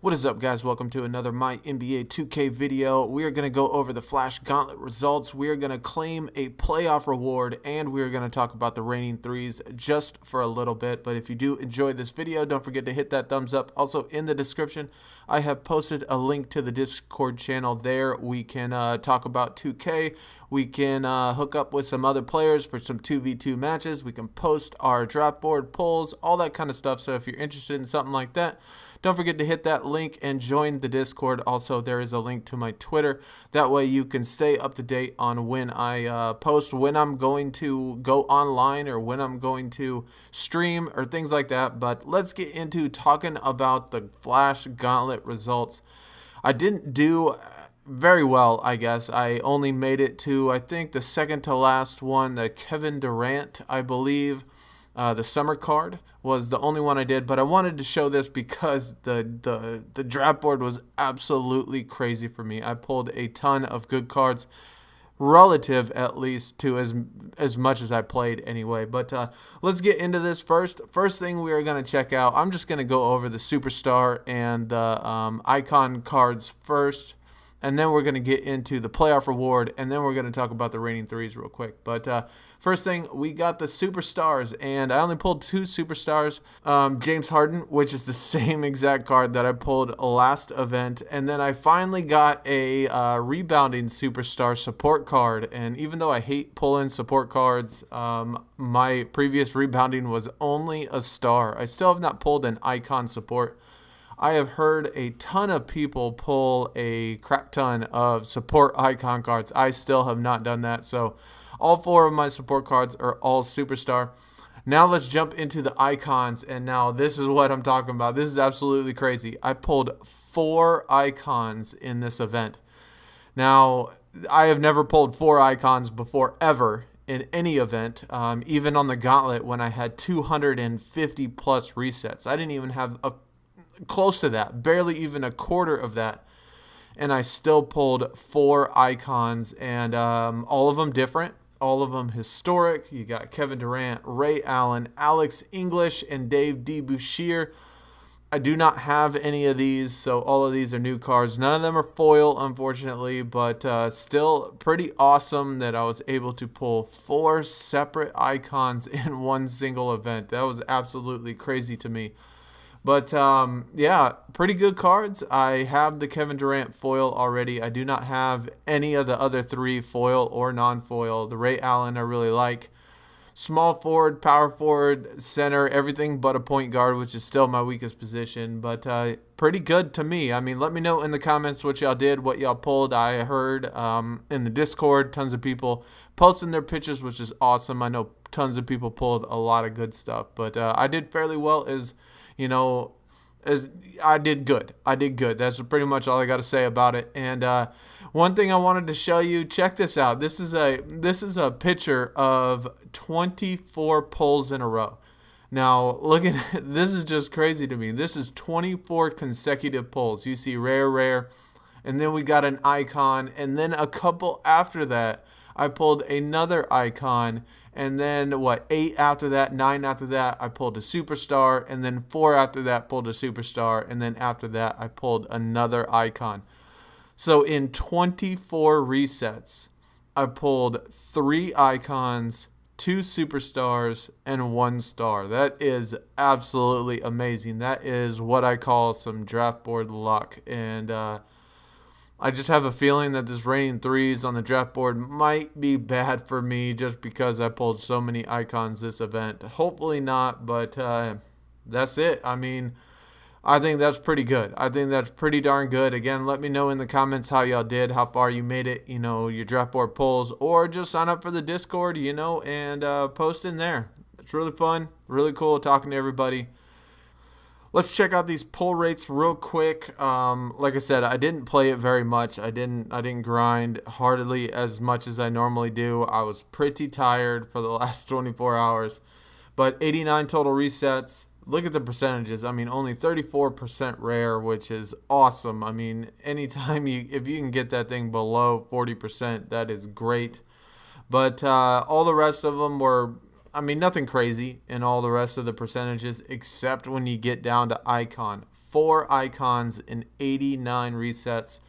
What is up, guys? Welcome to another MyNBA2k video. We are going to go over the Flash Gauntlet results. We are going to claim a playoff reward, and we are going to talk about the reigning threes just for a little bit. But if you do enjoy this video, don't forget to hit that thumbs up. Also, in the description, I have posted a link to the Discord channel there. We can talk about 2K. We can hook up with some other players for some 2v2 matches. We can post our draft board polls, all that kind of stuff. So if you're interested in something like that, don't forget to hit that link and join the Discord. Also, there is a link to my Twitter. That way you can stay up to date on when I post, when I'm going to go online, or when I'm going to stream, or things like that. But let's get into talking about the Flash Gauntlet results. I didn't do very well, I guess. I only made it to, I think, the second to last one, the Kevin Durant, I believe. The summer card was the only one I did, but I wanted to show this because the draft board was absolutely crazy for me. I pulled a ton of good cards, relative at least to as much as I played anyway. But let's get into this first. First thing we are going to check out, I'm just going to go over the superstar and the icon cards first. And then we're going to get into the playoff reward, and then we're going to talk about the reigning threes real quick. But first thing, we got the superstars, and I only pulled two superstars. James Harden, which is the same exact card that I pulled last event. And then I finally got a rebounding superstar support card. And even though I hate pulling support cards, my previous rebounding was only a star. I still have not pulled an icon support. I have heard a ton of people pull a crap ton of support icon cards. I still have not done that. So all four of my support cards are all superstar. Now let's jump into the icons. And now this is what I'm talking about. This is absolutely crazy. I pulled 4 icons in this event. Now, I have never pulled 4 icons before ever in any event, even on the Gauntlet when I had 250 plus resets. I didn't even have close to that, barely even a quarter of that, and I still pulled 4 icons, and all of them different, all of them historic. You got Kevin Durant, Ray Allen, Alex English, and Dave DeBusschere. I do not have any of these, so all of these are new cards. None of them are foil, unfortunately, but still pretty awesome that I was able to pull 4 separate icons in one single event. That was absolutely crazy to me. But, yeah, pretty good cards. I have the Kevin Durant foil already. I do not have any of the other 3 foil or non-foil. The Ray Allen I really like. Small forward, power forward, center, everything but a point guard, which is still my weakest position. But pretty good to me. I mean, let me know in the comments what y'all did, what y'all pulled. I heard in the Discord, tons of people posting their pictures, which is awesome. I know tons of people pulled a lot of good stuff. But I did fairly well I did good. That's pretty much all I got to say about it. And one thing I wanted to show you, check this out. This is a picture of 24 pulls in a row. Now, look at this is just crazy to me. This is 24 consecutive pulls. You see rare, and then we got an icon, and then a couple after that, I pulled another icon, and then 8 after that, 9 after that, I pulled a superstar, and then 4 after that, pulled a superstar, and then after that, I pulled another icon. So in 24 resets, I pulled 3 icons, 2 superstars, and 1 star. That is absolutely amazing. That is what I call some draft board luck, and I just have a feeling that this reigning threes on the draft board might be bad for me just because I pulled so many icons this event. Hopefully not, but that's it. I mean, I think that's pretty good. I think that's pretty darn good. Again, let me know in the comments how y'all did, how far you made it, your draft board pulls, or just sign up for the Discord, and post in there. It's really fun, really cool talking to everybody. Let's check out these pull rates real quick. Like I said, I didn't play it very much. I didn't grind hardly as much as I normally do. I was pretty tired for the last 24 hours. But 89 total resets. Look at the percentages. I mean, only 34% rare, which is awesome. I mean, anytime if you can get that thing below 40%, that is great. But all the rest of them were, nothing crazy in all the rest of the percentages, except when you get down to icon. 4 icons in 89 resets.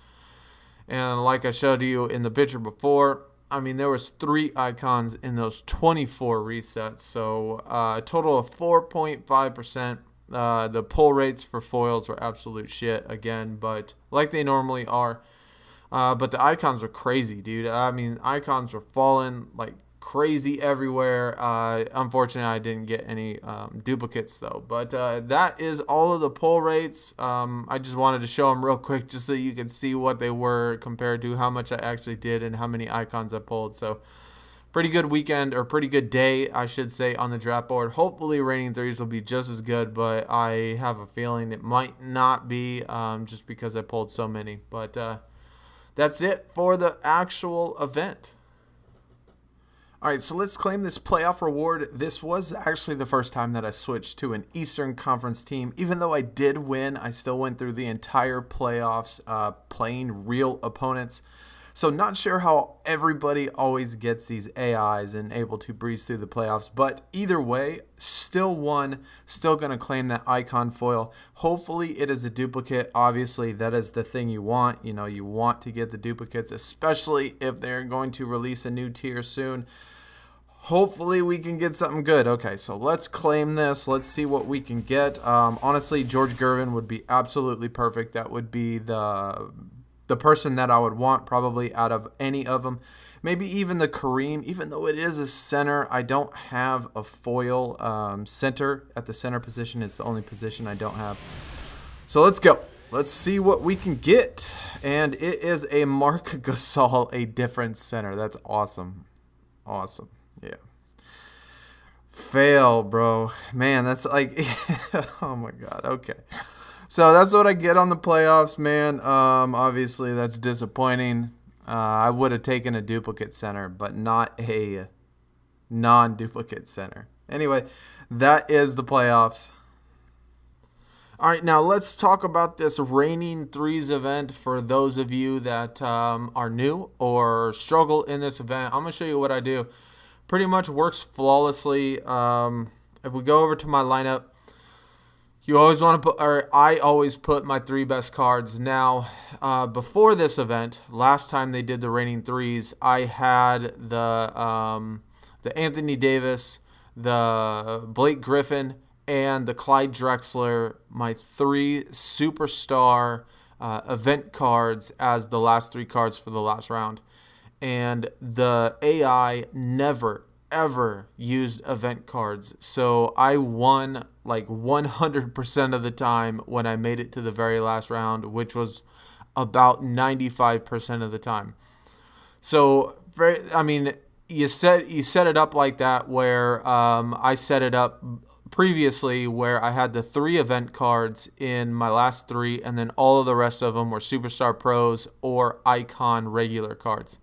And like I showed you in the picture before, I mean, there was 3 icons in those 24 resets. So a total of 4.5%. The pull rates for foils were absolute shit again, but like they normally are. But the icons were crazy, dude. I mean, icons were falling like crazy everywhere. Unfortunately, I didn't get any duplicates though. But that is all of the pull rates. I just wanted to show them real quick just so you can see what they were compared to how much I actually did and how many icons I pulled. So pretty good weekend, or pretty good day, I should say, on the draft board. Hopefully Raining Threes will be just as good, but I have a feeling it might not be just because I pulled so many. But that's it for the actual event. All right, so let's claim this playoff reward. This was actually the first time that I switched to an Eastern Conference team. Even though I did win, I still went through the entire playoffs playing real opponents. So not sure how everybody always gets these AIs and able to breeze through the playoffs. But either way, still won. Still going to claim that icon foil. Hopefully it is a duplicate. Obviously, that is the thing you want. You know, you want to get the duplicates, especially if they're going to release a new tier soon. Hopefully we can get something good. Okay, so let's claim this. Let's see what we can get. Honestly, George Gervin would be absolutely perfect. That would be the person that I would want probably out of any of them. Maybe even the Kareem, even though it is a center. I don't have a foil center at the center position. It's the only position I don't have. So let's go. Let's see what we can get. And it is a Mark Gasol, a different center. That's awesome. Awesome. Yeah. Fail, bro. Man, that's like, oh my God. Okay. So that's what I get on the playoffs, man. Obviously, that's disappointing. I would have taken a duplicate center, but not a non-duplicate center. Anyway, that is the playoffs. All right, now let's talk about this Raining Threes event for those of you that are new or struggle in this event. I'm going to show you what I do. Pretty much works flawlessly. If we go over to my lineup, you always want to put, or I always put my 3 best cards. Now, before this event, last time they did the Raining Threes, I had the Anthony Davis, the Blake Griffin, and the Clyde Drexler, my 3 superstar event cards as the last 3 cards for the last round. And the AI never, ever used event cards. So I won like 100% of the time when I made it to the very last round, which was about 95% of the time. So, I mean, you set it up like that where I set it up previously where I had the 3 event cards in my last 3, and then all of the rest of them were Superstar Pros or Icon regular cards.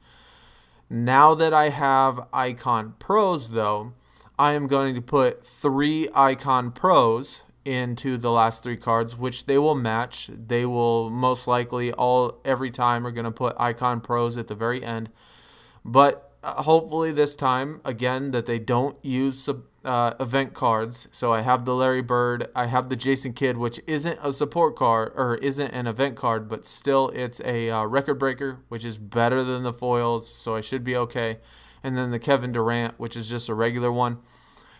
Now that I have Icon Pros, though, I am going to put 3 Icon Pros into the last 3 cards, which they will match. They will most likely every time are going to put Icon Pros at the very end. But hopefully this time, again, that they don't use event cards. So I have the Larry Bird, I have the Jason Kidd, which isn't a support card or isn't an event card, but still it's a record breaker, which is better than the foils, so I should be okay. And then the Kevin Durant, which is just a regular one.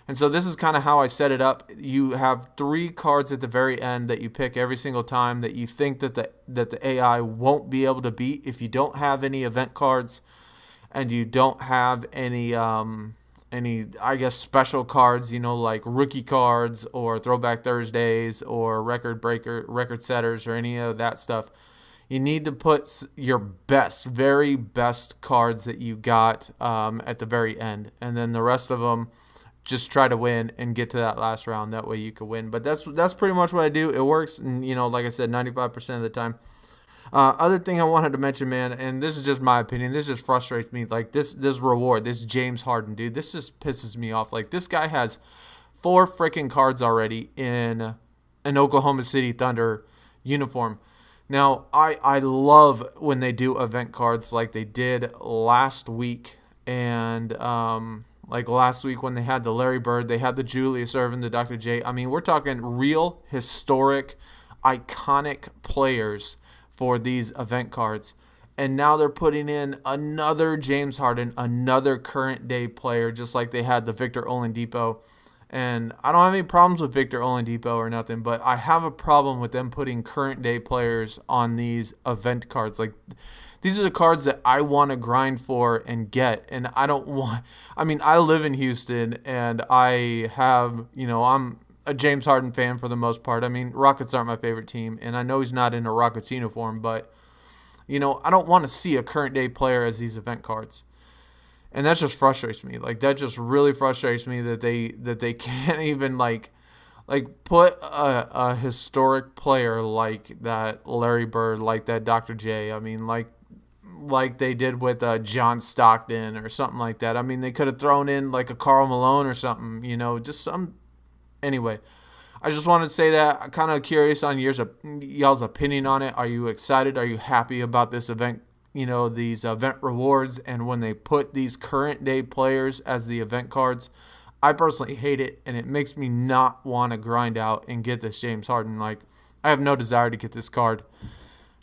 And so this is kind of how I set it up. You have 3 cards at the very end that you pick every single time that you think that the AI won't be able to beat if you don't have any event cards and you don't have any I guess special cards, you know, like rookie cards or Throwback Thursdays or record setters or any of that stuff. You need to put your very best cards that you got at the very end, and then the rest of them just try to win and get to that last round. That way you can win. But that's pretty much what I do. It works, and you know, like I said, 95% of the time. Other thing I wanted to mention, man, and this is just my opinion, this just frustrates me. Like this reward, this James Harden dude, this just pisses me off. Like this guy has 4 freaking cards already in an Oklahoma City Thunder uniform. Now, I love when they do event cards like they did last week. And like last week when they had the Larry Bird, they had the Julius Erving, the Dr. J. I mean, we're talking real historic iconic players for these event cards. And now they're putting in another James Harden, another current day player, just like they had the Victor Oladipo. And I don't have any problems with Victor Oladipo or nothing, but I have a problem with them putting current day players on these event cards. Like, these are the cards that I want to grind for and get. And I don't want, I mean, I live in Houston and I have, I'm a James Harden fan for the most part. I mean, Rockets aren't my favorite team, and I know he's not in a Rockets uniform, but, I don't want to see a current day player as these event cards. And that just frustrates me. Like, that just really frustrates me that they can't even like put a historic player like that Larry Bird, like that Dr. J. I mean, like they did with John Stockton or something like that. I mean, they could have thrown in like a Karl Malone or something, just some. Anyway, I just wanted to say that. I'm kind of curious on y'all's opinion on it. Are you excited? Are you happy about this event? These event rewards, and when they put these current day players as the event cards, I personally hate it, and it makes me not want to grind out and get this James Harden. Like, I have no desire to get this card.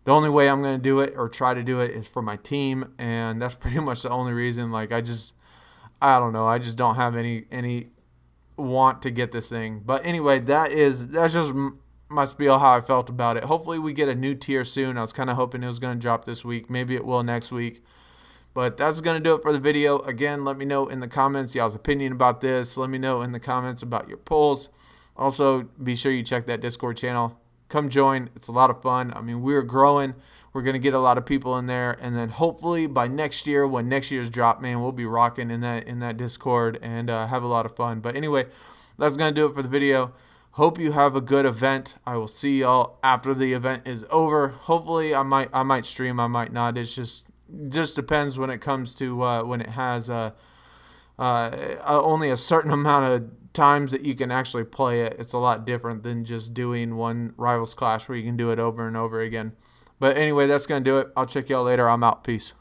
The only way I'm going to do it or try to do it is for my team, and that's pretty much the only reason. Like, I don't know. I just don't have any want to get this thing. But anyway, that's just my spiel, how I felt about it. Hopefully we get a new tier soon. I was kind of hoping it was going to drop this week. Maybe it will next week. But that's going to do it for the video. Again, let me know in the comments y'all's opinion about this. Let me know in the comments about your polls. Also, be sure you check that Discord channel. Come join. It's a lot of fun. I mean, we're growing. We're going to get a lot of people in there. And then hopefully by next year, when next year's drop, man, we'll be rocking in that Discord and have a lot of fun. But anyway, that's going to do it for the video. Hope you have a good event. I will see y'all after the event is over. Hopefully, I might stream. I might not. It's just depends when it comes to when it has only a certain amount of times that you can actually play it. It's a lot different than just doing one Rivals Clash where you can do it over and over again. But anyway, that's going to do it. I'll check y'all later. I'm out. Peace.